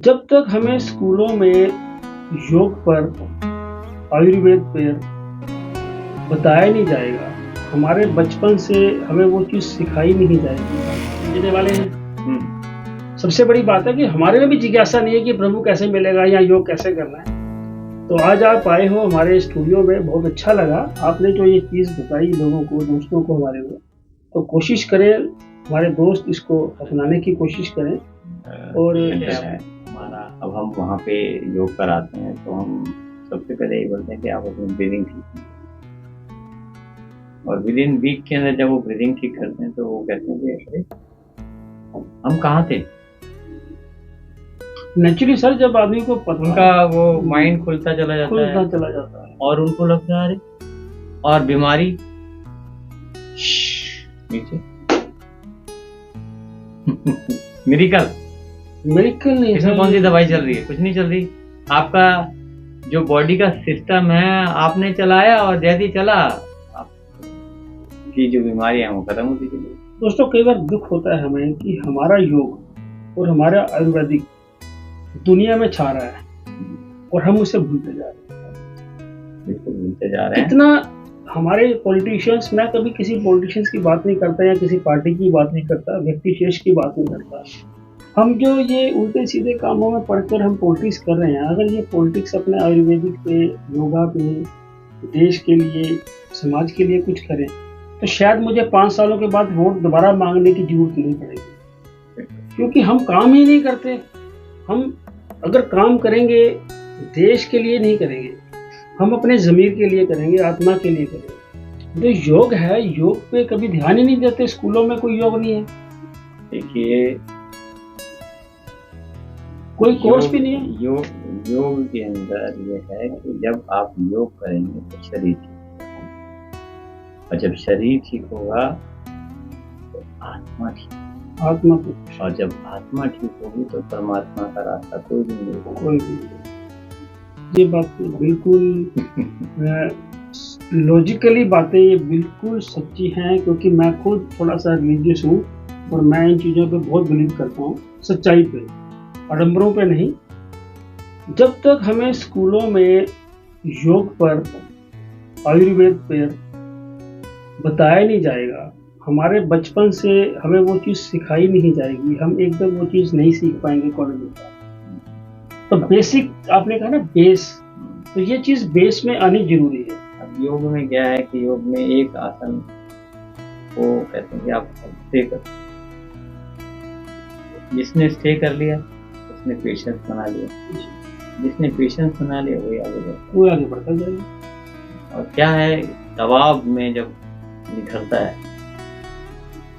जब तक हमें स्कूलों में योग पर, आयुर्वेद पर बताया नहीं जाएगा, हमारे बचपन से हमें वो चीज़ सिखाई नहीं जाएगी, देने वाले हैं। सबसे बड़ी बात है कि हमारे में भी जिज्ञासा नहीं है कि प्रभु कैसे मिलेगा या योग कैसे करना है। तो आज आप आए हो हमारे स्टूडियो में, बहुत अच्छा लगा आपने जो ये चीज़ बताई लोगों को, दोस्तों को हमारे को। तो कोशिश करें, हमारे दोस्त इसको अपनाने की कोशिश करें। और हमारा अब हम वहाँ पे योग कराते हैं तो हम सबसे पहले ये बोलते हैं कि आप अपनी ब्रीदिंग ठीक, और विद इन वीक के अंदर जब वो ब्रीदिंग ठीक करते हैं तो वो कहते हैं कि अरे हम कहाँ थे। नेचुरली सर, जब आदमी को पता, उनका वो माइंड खुलता चला जाता है और उनको लगता है अरे, और बीमारी नीचे मिरेकल नहीं, इसमें कौन सी दवाई चल रही है? कुछ नहीं चल रही। आपका जो बॉडी का सिस्टम है आपने चलाया और जैसे ही चला आपकी जो बीमारी है वो खत्म होती चली। दोस्तों, कई बार दुख होता है हमें कि हमारा योग और हमारा आयुर्वेदिक दुनिया में छा रहा है और हम उसे भूलते जा रहे हैं। बिल्कुल भूलते जा रहे हैं। इतना हमारे पॉलिटिशियंस, मैं कभी किसी पॉलिटिशियंस की बात नहीं करता या किसी पार्टी की बात नहीं करता, व्यक्ति शेष की बात नहीं करता। हम जो ये उल्टे सीधे कामों में पढ़कर हम पॉलिटिक्स कर रहे हैं, अगर ये पॉलिटिक्स अपने आयुर्वेदिक पे, योगा पे, देश के लिए, समाज के लिए कुछ करें तो शायद मुझे 5 सालों के बाद वोट दोबारा मांगने की जरूरत नहीं पड़ेगी, क्योंकि हम काम ही नहीं करते। हम अगर काम करेंगे देश के लिए नहीं करेंगे, हम अपने ज़मीर के लिए करेंगे, आत्मा के लिए करेंगे। जो योग है, योग पे कभी ध्यान ही नहीं देते। स्कूलों में कोई योग नहीं है, देखिए कोई कोर्स भी नहीं है। योग के अंदर ये है कि जब आप योग करेंगे तो शरीर ठीक होगा, और जब शरीर ठीक होगा तो आत्मा ठीक, और जब आत्मा ठीक होगी तो परमात्मा का रास्ता कोई भी नहीं होगा। कोई भी, ये बात बिल्कुल लॉजिकली बातें ये बिल्कुल सच्ची हैं, क्योंकि मैं खुद थोड़ा सा रिलीजियस हूँ और मैं इन चीज़ों पे बहुत बिलीव करता हूँ, सच्चाई पे, आडंबरों पे नहीं। जब तक हमें स्कूलों में योग पर, आयुर्वेद पर बताया नहीं जाएगा, हमारे बचपन से हमें वो चीज़ सिखाई नहीं जाएगी, हम एकदम वो चीज़ नहीं सीख पाएंगे कॉलेज में। तो बेसिक आपने कहा ना, बेस, तो ये चीज़ बेस में आनी जरूरी है। अब योग में क्या है कि योग में एक आसन को कहते हैं कि आप स्टे कर, जिसने स्टे कर लिया उसने पेशेंस बना लिया, जिसने पेशेंस बना लिया वही आगे बढ़ता जाएगा। और क्या है, दबाव में जब निखरता है,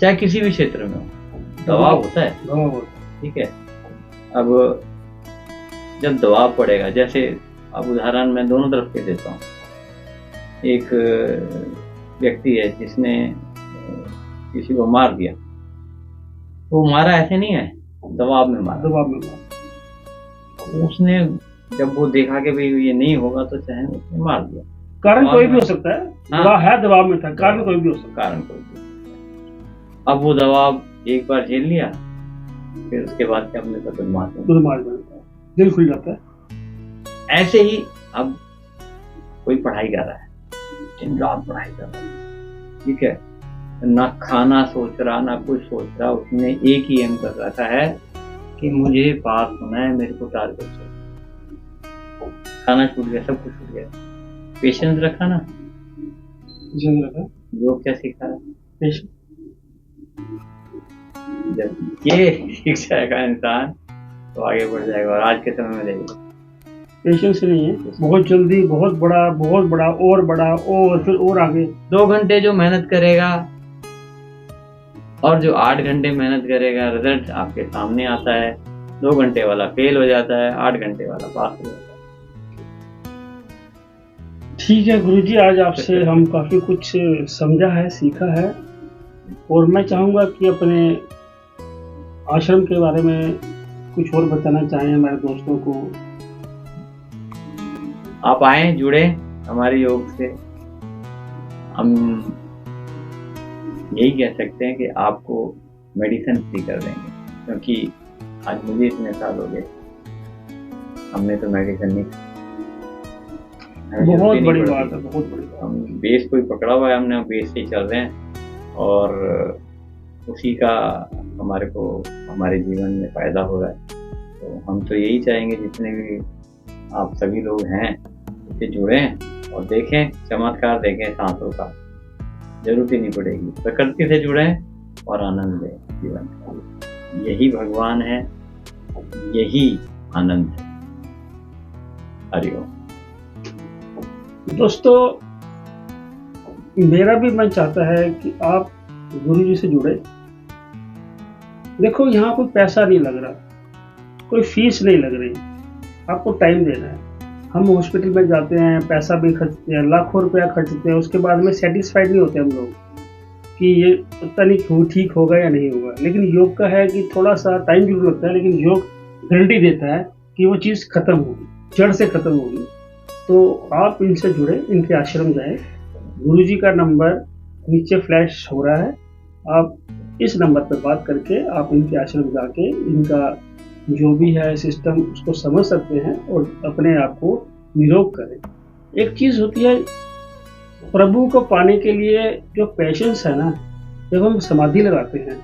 चाहे किसी भी क्षेत्र में हो, दबाव होता है, ठीक है। अब जब दबाव पड़ेगा, जैसे अब उदाहरण मैं दोनों तरफ के देता हूँ। एक व्यक्ति है जिसने किसी को मार दिया, तो मारा ऐसे नहीं है, दबाव में मारा। उसने जब वो देखा कि भाई ये नहीं होगा तो चाहे उसने मार दिया। कारण कोई भी हो सकता है, दबाव में था, कारण कोई भी हो सकता है। अब वो दबाव एक बार झेल लिया, फिर उसके बाद क्या अपने को मार जाता है, दिल खुल जाता है। ऐसे ही अब कोई पढ़ाई कर रहा है, दिन रात पढ़ाई कर रहा है, ठीक है, ना खाना सोच रहा ना कुछ सोच रहा, उसने एक ही एम कर रखा है कि मुझे पास होना है, मेरे को टारगेट चाहिए। खाना छूट गया, सब कुछ छूट गया, पेशेंस रखा ना, योग क्या सीखा है, पेशेंस। जब ये सीख जाएगा इंसान तो आगे बढ़ जाएगा, और आज के समय में देखिए पेशेंस नहीं है, बहुत जल्दी बहुत बड़ा और फिर और आगे। 2 घंटे जो मेहनत करेगा और जो 8 घंटे मेहनत करेगा, रिजल्ट आपके सामने आता है। 2 घंटे वाला फेल हो जाता है, 8 घंटे वाला पास हो जाता है। ठीक है गुरुजी, आज आपसे हम काफ़ी कुछ समझा है, सीखा है, और मैं चाहूँगा कि अपने आश्रम के बारे में कुछ और बताना चाहें हमारे दोस्तों को। आप आए, जुड़े हमारे योग से। हम यही कह सकते हैं कि आपको मेडिसिन फ्री कर देंगे, क्योंकि आज मुझे इतने साल हो गए हमने तो मेडिसिन नहीं, बहुत बड़ी बात है, बहुत बड़ी बात। हम बेस कोई पकड़ा हुआ है, हमने बेस से ही चल रहे हैं और उसी का हमारे को हमारे जीवन में फायदा हो रहा है। तो हम तो यही चाहेंगे जितने भी आप सभी लोग हैं इससे जुड़ें और देखें, चमत्कार देखें सांसों का, जरूरत ही नहीं पड़ेगी, प्रकृति से जुड़ें और आनंद लें जीवन का। यही भगवान है, यही आनंद है। हरिओम। दोस्तों, मेरा भी मन चाहता है कि आप गुरु जी से जुड़े। देखो, यहाँ कोई पैसा नहीं लग रहा, कोई फीस नहीं लग रही, आपको टाइम देना है। हम हॉस्पिटल में जाते हैं, पैसा भी खर्चते हैं, लाखों रुपया खर्चते हैं, उसके बाद में सेटिस्फाइड नहीं होते हम लोग कि ये पता नहीं ठीक होगा या नहीं होगा। लेकिन योग का है कि थोड़ा सा टाइम जरूर लगता है, लेकिन योग गारंटी देता है कि वो चीज़ खत्म होगी, जड़ से खत्म होगी। तो आप इनसे जुड़े, इनके आश्रम जाए। गुरु जी का नंबर नीचे फ्लैश हो रहा है, आप इस नंबर पर बात करके आप इनके आश्रम जाके इनका जो भी है सिस्टम उसको समझ सकते हैं और अपने आप को निरोग करें। एक चीज़ होती है, प्रभु को पाने के लिए जो पेशेंस है ना, जब हम समाधि लगाते हैं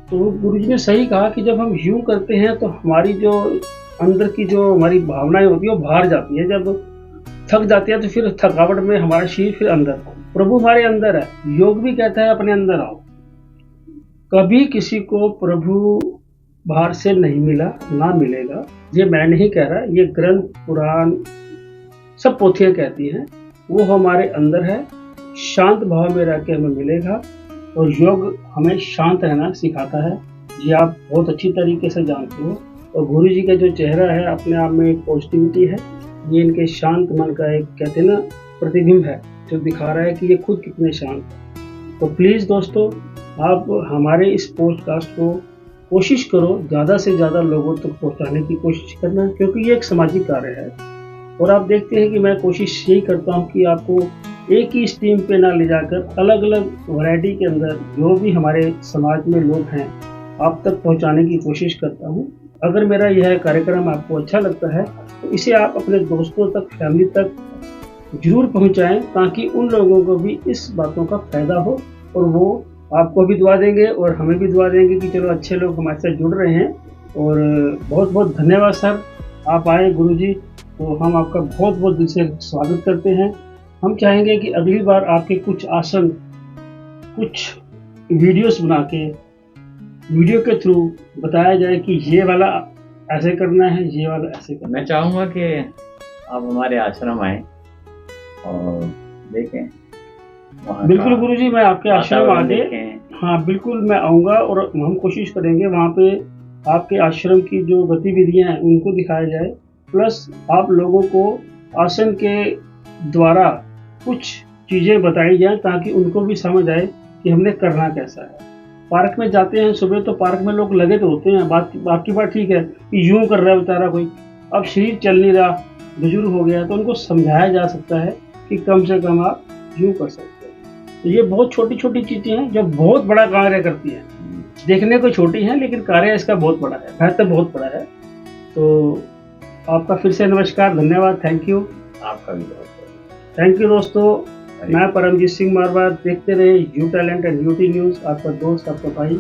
तो गुरु जी ने सही कहा कि जब हम यूं करते हैं तो हमारी जो अंदर की जो हमारी भावनाएं होती है वो बाहर जाती है। जब थक जाती है तो फिर थकावट में हमारा शरीर फिर अंदर, प्रभु हमारे अंदर है। योग भी कहता है अपने अंदर आओ। कभी किसी को प्रभु बाहर से नहीं मिला, ना मिलेगा। ये मैं नहीं कह रहा, ये ग्रंथ पुराण सब पोथियां कहती हैं। वो हमारे अंदर है, शांत भाव में रह के हमें मिलेगा। और योग हमें शांत रहना सिखाता है, ये आप बहुत अच्छी तरीके से जानते हो। और गुरु जी का जो चेहरा है अपने आप में एक पॉजिटिविटी है, ये इनके शांत मन का एक कहते हैं ना प्रतिबिंब है, जो दिखा रहा है कि ये खुद कितने शांत है। तो प्लीज़ दोस्तों, आप हमारे इस पॉडकास्ट को कोशिश करो ज़्यादा से ज़्यादा लोगों तक पहुंचाने की कोशिश करना, क्योंकि ये एक सामाजिक कार्य है। और आप देखते हैं कि मैं कोशिश यही करता हूं कि आपको एक ही स्ट्रीम पे ना ले जाकर अलग अलग वैरायटी के अंदर जो भी हमारे समाज में लोग हैं आप तक पहुंचाने की कोशिश करता हूं। अगर मेरा यह कार्यक्रम आपको अच्छा लगता है तो इसे आप अपने दोस्तों तक, फैमिली तक जरूर पहुंचाएं, ताकि उन लोगों को भी इस बातों का फायदा हो और वो आपको भी दुआ देंगे और हमें भी दुआ देंगे कि चलो अच्छे लोग हमारे साथ जुड़ रहे हैं। और बहुत बहुत धन्यवाद सर, आप आए गुरुजी, तो हम आपका बहुत बहुत दिल से स्वागत करते हैं। हम चाहेंगे कि अगली बार आपके कुछ आसन, कुछ वीडियोस बना के वीडियो के थ्रू बताया जाए कि ये वाला ऐसे करना है, ये वाला ऐसे करना है। मैं चाहूँगा कि आप हमारे आश्रम आए और देखें। बिल्कुल गुरुजी, मैं आपके आश्रम आगे, हाँ बिल्कुल मैं आऊँगा और हम कोशिश करेंगे वहाँ पे आपके आश्रम की जो गतिविधियाँ हैं उनको दिखाया जाए, प्लस आप लोगों को आसन के द्वारा कुछ चीज़ें बताई जाए ताकि उनको भी समझ आए कि हमने करना कैसा है। पार्क में जाते हैं सुबह तो पार्क में लोग लगे तो होते हैं, बाकी बात ठीक है कि यूँ कर रहा है बेचारा कोई, अब शरीर चल नहीं रहा, बुजुर्ग हो गया, तो उनको समझाया जा सकता है कि कम से कम आप यूँ कर सकते हैं। तो ये बहुत छोटी छोटी चीज़ें हैं जो बहुत बड़ा कार्य करती हैं। देखने को छोटी हैं लेकिन कार्य इसका बहुत बड़ा है, बेहतर बहुत बड़ा है। तो आपका फिर से नमस्कार, धन्यवाद, थैंक यू। आपका भी बहुत थैंक यू दोस्तों। मैं परमजीत सिंह मारवाड़, देखते रहे you talent and UT news. आपका दोस्त, आपका भाई